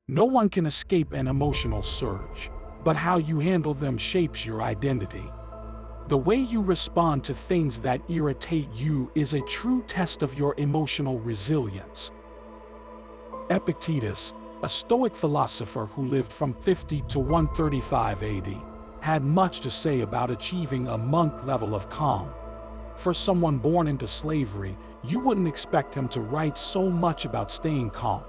No one can escape an emotional surge, but how you handle them shapes your identity. The way you respond to things that irritate you is a true test of your emotional resilience. Epictetus, a Stoic philosopher who lived from 50 to 135 AD, had much to say about achieving a monk level of calm. For someone born into slavery, you wouldn't expect him to write so much about staying calm.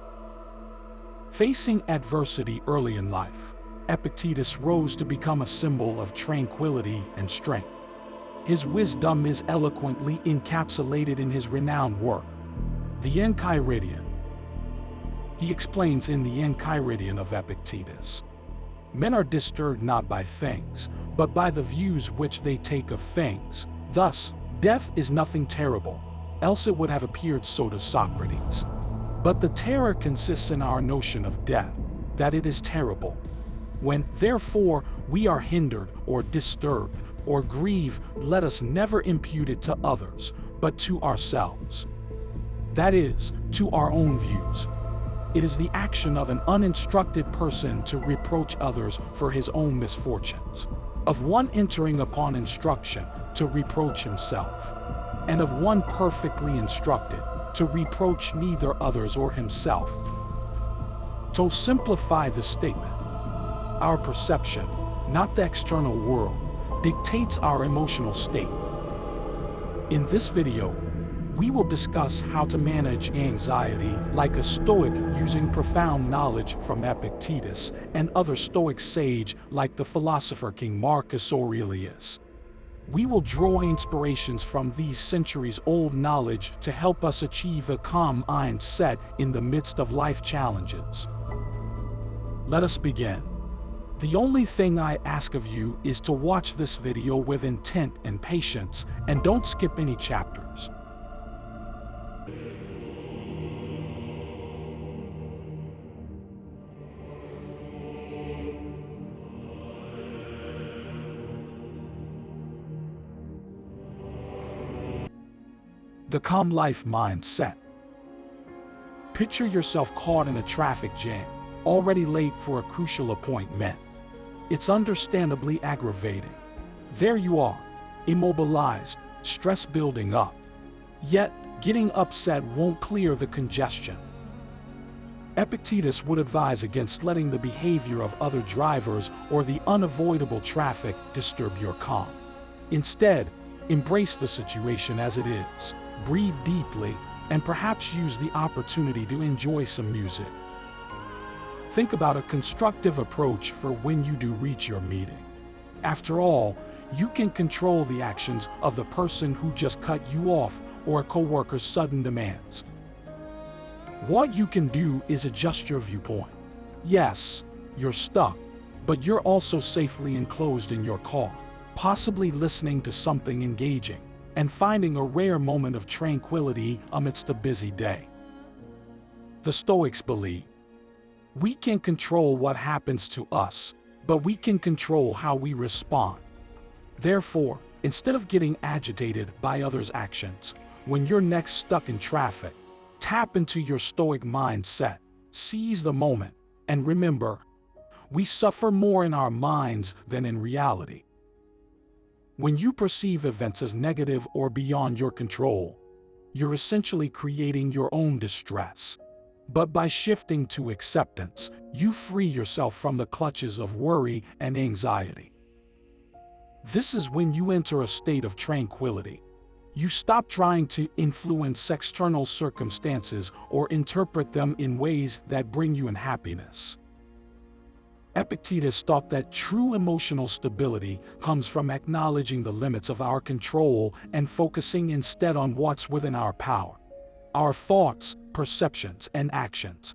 Facing adversity early in life, Epictetus rose to become a symbol of tranquility and strength. His wisdom is eloquently encapsulated in his renowned work, the Enchiridion. He explains in the Enchiridion of Epictetus, "Men are disturbed not by things, but by the views which they take of things. Thus, death is nothing terrible, else it would have appeared so to Socrates. But the terror consists in our notion of death, that it is terrible. When, therefore, we are hindered or disturbed or grieve, let us never impute it to others, but to ourselves. That is, to our own views. It is the action of an uninstructed person to reproach others for his own misfortunes, of one entering upon instruction to reproach himself, and of one perfectly instructed to reproach neither others or himself." To simplify the statement, our perception, not the external world, dictates our emotional state. In this video, we will discuss how to manage anxiety like a Stoic using profound knowledge from Epictetus and other Stoic sage like the philosopher King Marcus Aurelius. We will draw inspirations from these centuries-old knowledge to help us achieve a calm mindset in the midst of life challenges. Let us begin. The only thing I ask of you is to watch this video with intent and patience, and don't skip any chapters. The calm life mindset. Picture yourself caught in a traffic jam, already late for a crucial appointment. It's understandably aggravating. There you are, immobilized, stress building up. Yet, getting upset won't clear the congestion. Epictetus would advise against letting the behavior of other drivers or the unavoidable traffic disturb your calm. Instead, embrace the situation as it is, breathe deeply, and perhaps use the opportunity to enjoy some music. Think about a constructive approach for when you do reach your meeting. After all, you can control the actions of the person who just cut you off or a coworker's sudden demands. What you can do is adjust your viewpoint. Yes, you're stuck, but you're also safely enclosed in your car, possibly listening to something engaging and finding a rare moment of tranquility amidst a busy day. The Stoics believe we can control what happens to us, but we can control how we respond. Therefore, instead of getting agitated by others' actions, when you're next stuck in traffic, tap into your Stoic mindset, seize the moment, and remember, we suffer more in our minds than in reality. When you perceive events as negative or beyond your control, you're essentially creating your own distress. But by shifting to acceptance, you free yourself from the clutches of worry and anxiety. This is when you enter a state of tranquility. You stop trying to influence external circumstances or interpret them in ways that bring you unhappiness. Epictetus thought that true emotional stability comes from acknowledging the limits of our control and focusing instead on what's within our power, our thoughts, perceptions, and actions.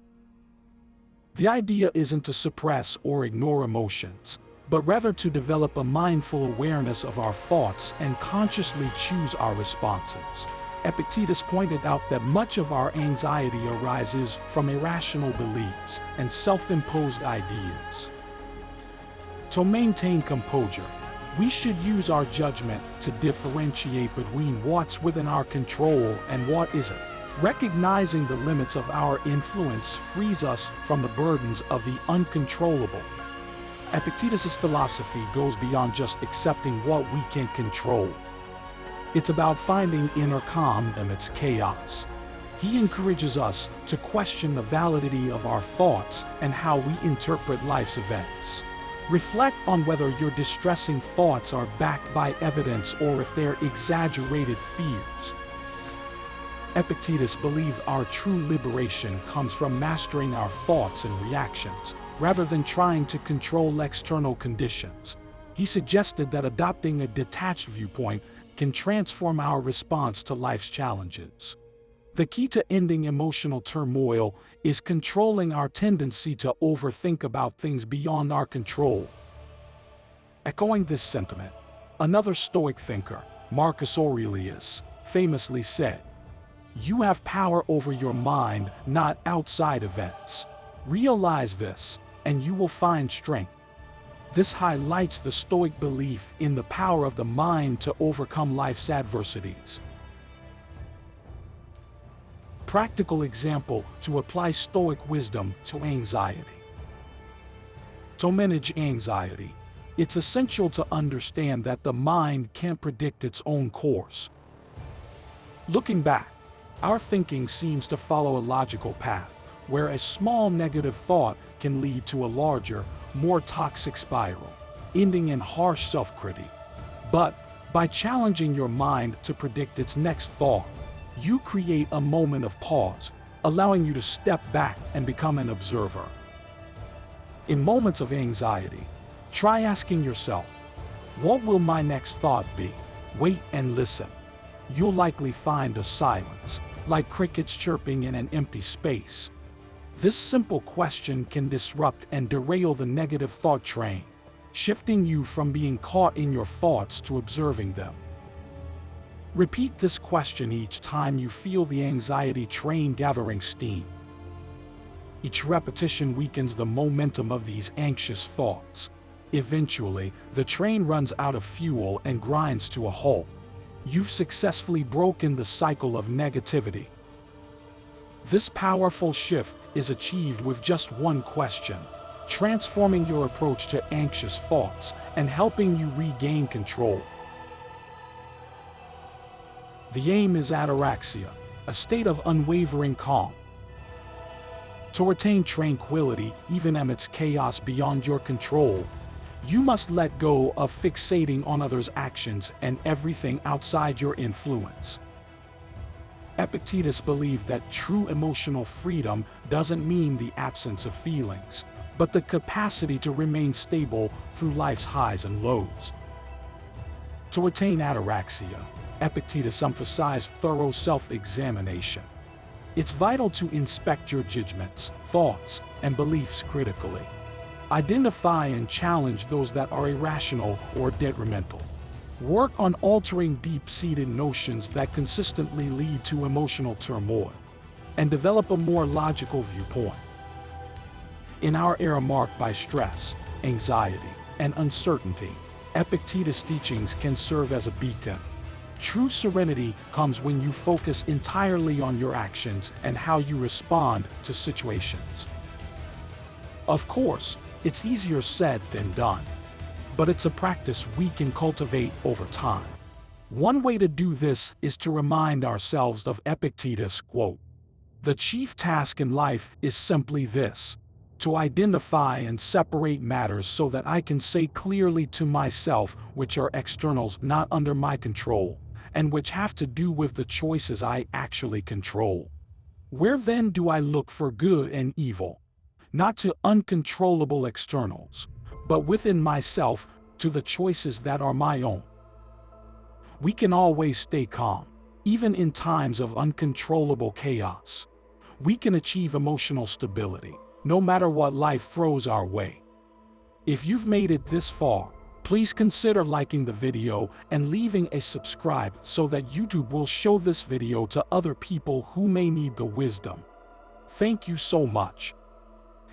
The idea isn't to suppress or ignore emotions, but rather to develop a mindful awareness of our thoughts and consciously choose our responses. Epictetus pointed out that much of our anxiety arises from irrational beliefs and self-imposed ideas. To maintain composure, we should use our judgment to differentiate between what's within our control and what isn't. Recognizing the limits of our influence frees us from the burdens of the uncontrollable. Epictetus's philosophy goes beyond just accepting what we can control. It's about finding inner calm amidst chaos. He encourages us to question the validity of our thoughts and how we interpret life's events. Reflect on whether your distressing thoughts are backed by evidence or if they're exaggerated fears. Epictetus believed our true liberation comes from mastering our thoughts and reactions, rather than trying to control external conditions. He suggested that adopting a detached viewpoint can transform our response to life's challenges. The key to ending emotional turmoil is controlling our tendency to overthink about things beyond our control. Echoing this sentiment, another Stoic thinker, Marcus Aurelius, famously said, "You have power over your mind, not outside events. Realize this, and you will find strength." This highlights the Stoic belief in the power of the mind to overcome life's adversities. Practical example to apply Stoic wisdom to anxiety. To manage anxiety, it's essential to understand that the mind can't predict its own course. Looking back, our thinking seems to follow a logical path, where a small negative thought can lead to a larger, more toxic spiral, ending in harsh self-critique. But by challenging your mind to predict its next thought, you create a moment of pause, allowing you to step back and become an observer. In moments of anxiety, try asking yourself, what will my next thought be? Wait and listen. You'll likely find a silence, like crickets chirping in an empty space. This simple question can disrupt and derail the negative thought train, shifting you from being caught in your thoughts to observing them. Repeat this question each time you feel the anxiety train gathering steam. Each repetition weakens the momentum of these anxious thoughts. Eventually, the train runs out of fuel and grinds to a halt. You've successfully broken the cycle of negativity. This powerful shift is achieved with just one question, transforming your approach to anxious thoughts and helping you regain control. The aim is ataraxia, a state of unwavering calm. To retain tranquility even amidst chaos beyond your control, you must let go of fixating on others' actions and everything outside your influence. Epictetus believed that true emotional freedom doesn't mean the absence of feelings, but the capacity to remain stable through life's highs and lows. To attain ataraxia, Epictetus emphasized thorough self-examination. It's vital to inspect your judgments, thoughts, and beliefs critically. Identify and challenge those that are irrational or detrimental. Work on altering deep-seated notions that consistently lead to emotional turmoil, and develop a more logical viewpoint. In our era marked by stress, anxiety, and uncertainty, Epictetus' teachings can serve as a beacon. True serenity comes when you focus entirely on your actions and how you respond to situations. Of course, it's easier said than done, but it's a practice we can cultivate over time. One way to do this is to remind ourselves of Epictetus' quote, "The chief task in life is simply this, to identify and separate matters so that I can say clearly to myself which are externals not under my control, and which have to do with the choices I actually control. Where then do I look for good and evil? Not to uncontrollable externals, but within myself to the choices that are my own." We can always stay calm, even in times of uncontrollable chaos. We can achieve emotional stability, no matter what life throws our way. If you've made it this far, please consider liking the video and leaving a subscribe so that YouTube will show this video to other people who may need the wisdom. Thank you so much.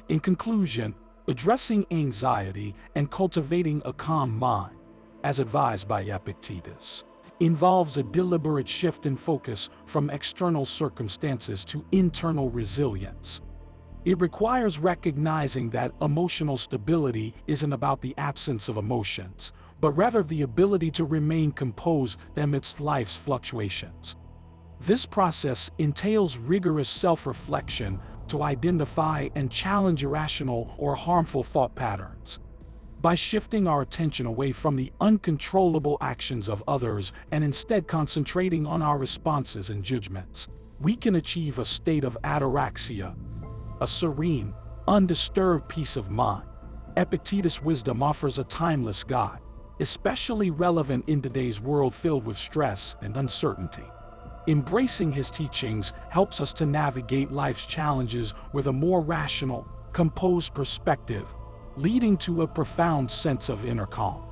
In conclusion, addressing anxiety and cultivating a calm mind, as advised by Epictetus, involves a deliberate shift in focus from external circumstances to internal resilience. It requires recognizing that emotional stability isn't about the absence of emotions, but rather the ability to remain composed amidst life's fluctuations. This process entails rigorous self-reflection to identify and challenge irrational or harmful thought patterns. By shifting our attention away from the uncontrollable actions of others and instead concentrating on our responses and judgments, we can achieve a state of ataraxia, a serene, undisturbed peace of mind. Epictetus' wisdom offers a timeless guide, especially relevant in today's world filled with stress and uncertainty. Embracing his teachings helps us to navigate life's challenges with a more rational, composed perspective, leading to a profound sense of inner calm.